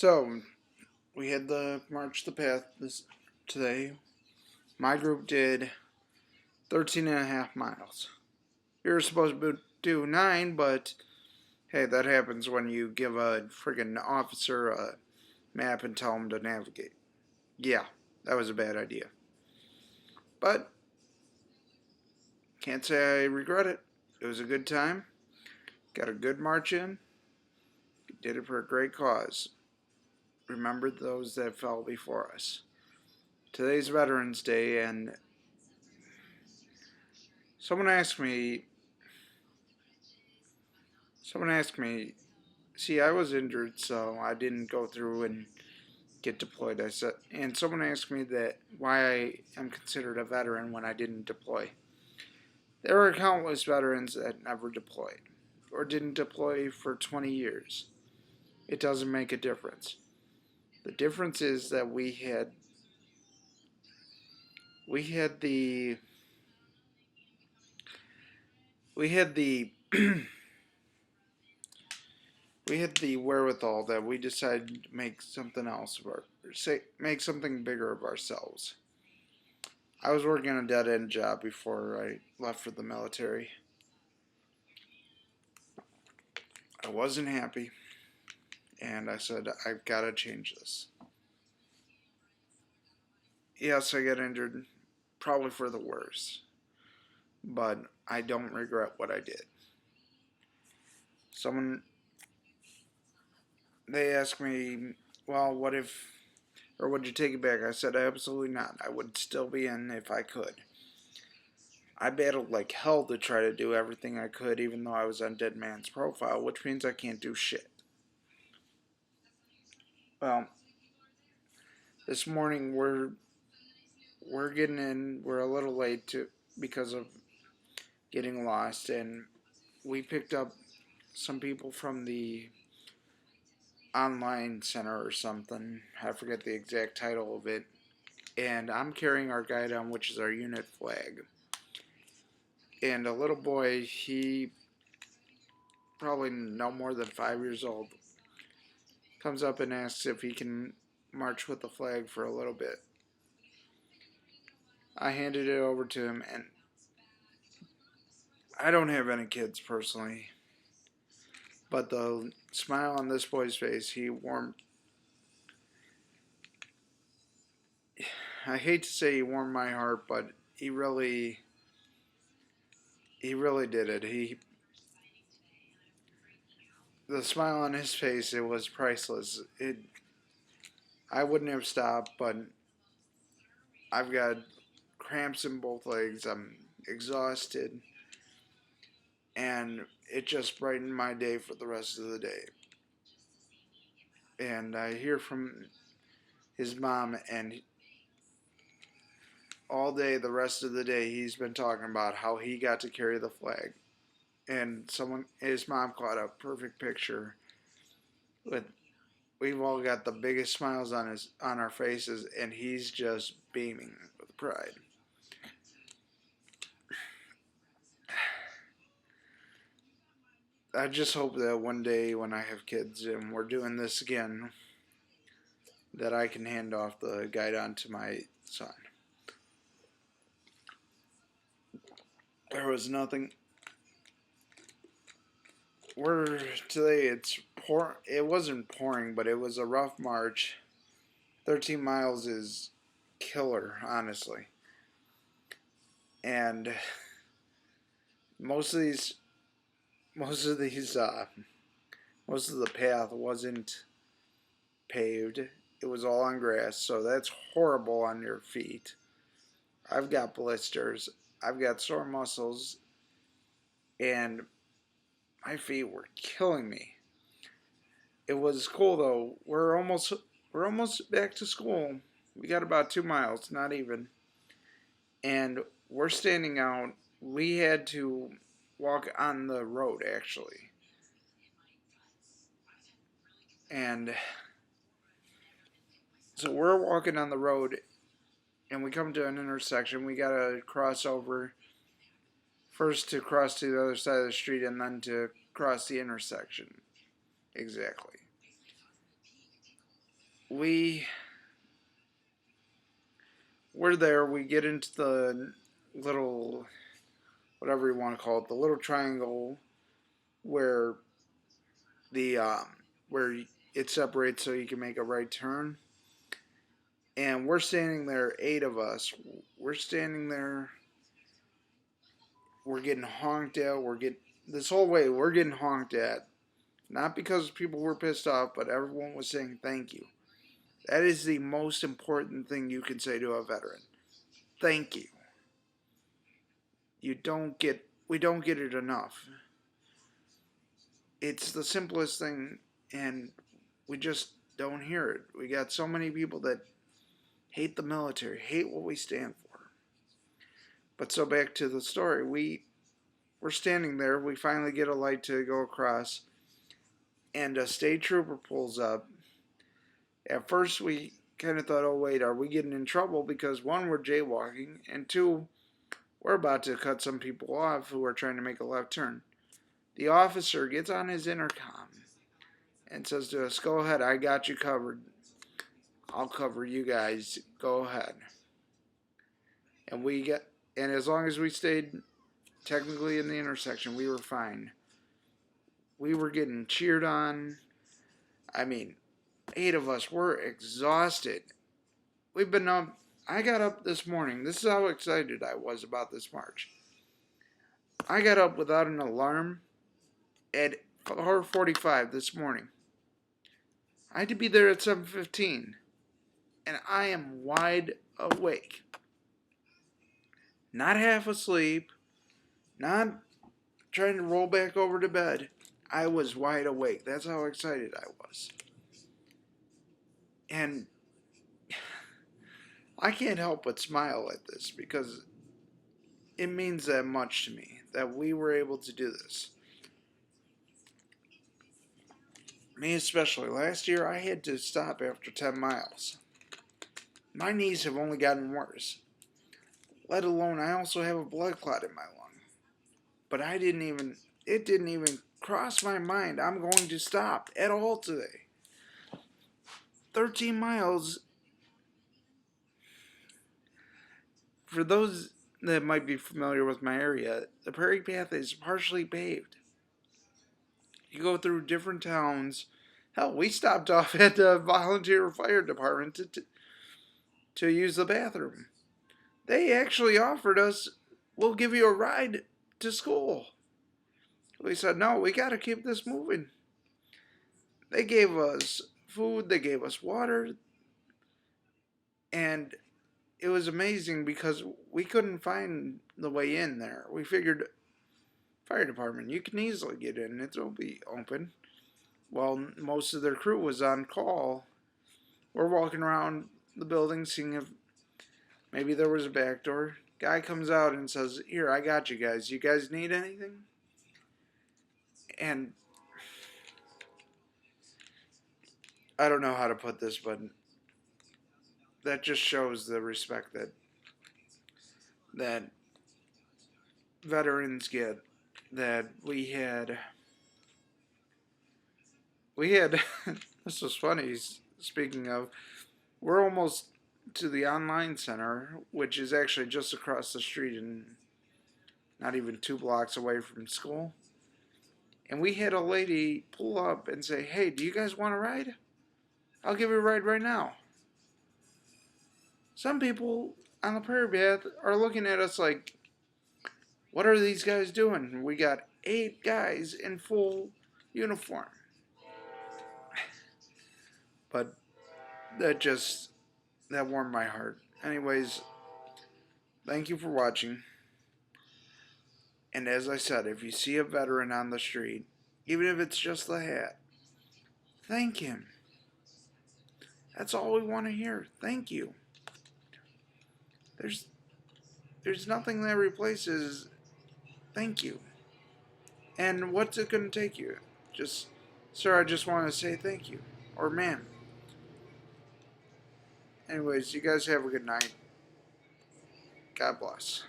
So we had the March the Path today. My group did 13 and a half miles. You were supposed to do 9, but hey, that happens when you give a friggin' officer a map and tell him to navigate. Yeah, that was a bad idea. But can't say I regret it. It was a good time. Got a good march in. Did it for a great cause. Remember those that fell before us. Today's Veterans Day, and someone asked me, someone asked me, see, I was injured, so I didn't go through and get deployed. I said, and someone asked me that why I am considered a veteran when I didn't deploy. There are countless veterans that never deployed or didn't deploy for 20 years. It doesn't make a difference. The difference is that we had the we had the we had the wherewithal that we decided to make something else of make something bigger of ourselves. I was working a dead end job before I left for the military. I wasn't happy, and I said, I've got to change this. Yes, I got injured, probably for the worse, but I don't regret what I did. Someone, they asked me, well, what if, or would you take it back? I said, absolutely not. I would still be in if I could. I battled like hell to try to do everything I could, even though I was on Dead Man's Profile, which means I can't do shit. Well, this morning we're getting in. We're a little late because of getting lost, and we picked up some people from the online center or something. I forget the exact title of it. And I'm carrying our guide on, which is our unit flag. And a little boy, he probably no more than 5 years old, comes up and asks if he can march with the flag for a little bit. I handed it over to him, and I don't have any kids personally, but the smile on this boy's face, I hate to say he warmed my heart, but he really did it. The smile on his face, it was priceless. I wouldn't have stopped, but I've got cramps in both legs. I'm exhausted, and it just brightened my day for the rest of the day. And I hear from his mom, and all day, the rest of the day, he's been talking about how he got to carry the flag. And his mom caught a perfect picture with, we've all got the biggest smiles on our faces, and he's just beaming with pride. I just hope that one day when I have kids and we're doing this again, that I can hand off the guide on to my son. There was nothing. Today it wasn't pouring, but it was a rough march. 13 miles is killer, honestly. And most of these, most of these, most of the path wasn't paved. It was all on grass, so that's horrible on your feet. I've got blisters. I've got sore muscles, and my feet were killing me. It was cool though. We're almost back to school. We got about 2 miles, not even. And we're standing out. We had to walk on the road actually. And so we're walking on the road and we come to an intersection. We gotta cross over first to cross to the other side of the street and then to cross the intersection. Exactly. we're there. We get into the little, whatever you want to call it, the little triangle where the where it separates so you can make a right turn. And we're standing there, 8 of us. We're standing there. We're getting honked at. This whole way we're getting honked at. Not because people were pissed off, but everyone was saying thank you. That is the most important thing you can say to a veteran. Thank you. We don't get it enough. It's the simplest thing, and we just don't hear it. We got so many people that hate the military, hate what we stand for. But so back to the story, we're standing there. We finally get a light to go across, and a state trooper pulls up. At first, we kind of thought, oh wait, are we getting in trouble? Because one, we're jaywalking, and two, we're about to cut some people off who are trying to make a left turn. The officer gets on his intercom and says to us, go ahead, I got you covered. I'll cover you guys. Go ahead. And as long as we stayed technically in the intersection, we were fine. We were getting cheered on. I mean, 8 of us were exhausted. We've been up. I got up this morning. This is how excited I was about this march. I got up without an alarm at 4:45 this morning. I had to be there at 7:15. And I am wide awake. Not half asleep. Not trying to roll back over to bed. I was wide awake. That's how excited I was. And I can't help but smile at this because it means that much to me that we were able to do this. Me especially. Last year I had to stop after 10 miles. My knees have only gotten worse. Let alone I also have a blood clot in my lung. But it didn't even cross my mind I'm going to stop at all today. 13 miles. For those that might be familiar with my area, the Prairie Path is partially paved. You go through different towns. Hell, we stopped off at the volunteer fire department to use the bathroom. They actually offered us, we'll give you a ride to school. We said, no, we got to keep this moving. They gave us food, they gave us water, and it was amazing because we couldn't find the way in there. We figured, fire department, you can easily get in, it'll be open. Well, most of their crew was on call. We're walking around the building seeing if maybe there was a back door. Guy comes out and says, here, I got you guys. You guys need anything? And I don't know how to put this, but that just shows the respect that veterans get. That we had this was funny, speaking of, we're almost to the online center, which is actually just across the street and not even 2 blocks away from school. And we had a lady pull up and say, hey, do you guys want a ride? I'll give you a ride right now. Some people on the Prairie Path are looking at us like, what are these guys doing? We got 8 guys in full uniform. But that warmed my heart. Anyways, thank you for watching. And as I said, if you see a veteran on the street, even if it's just the hat, thank him. That's all we want to hear. Thank you. There's nothing that replaces thank you. And what's it going to take you? Just, sir, I just want to say thank you. Or ma'am. Anyways, you guys have a good night. God bless.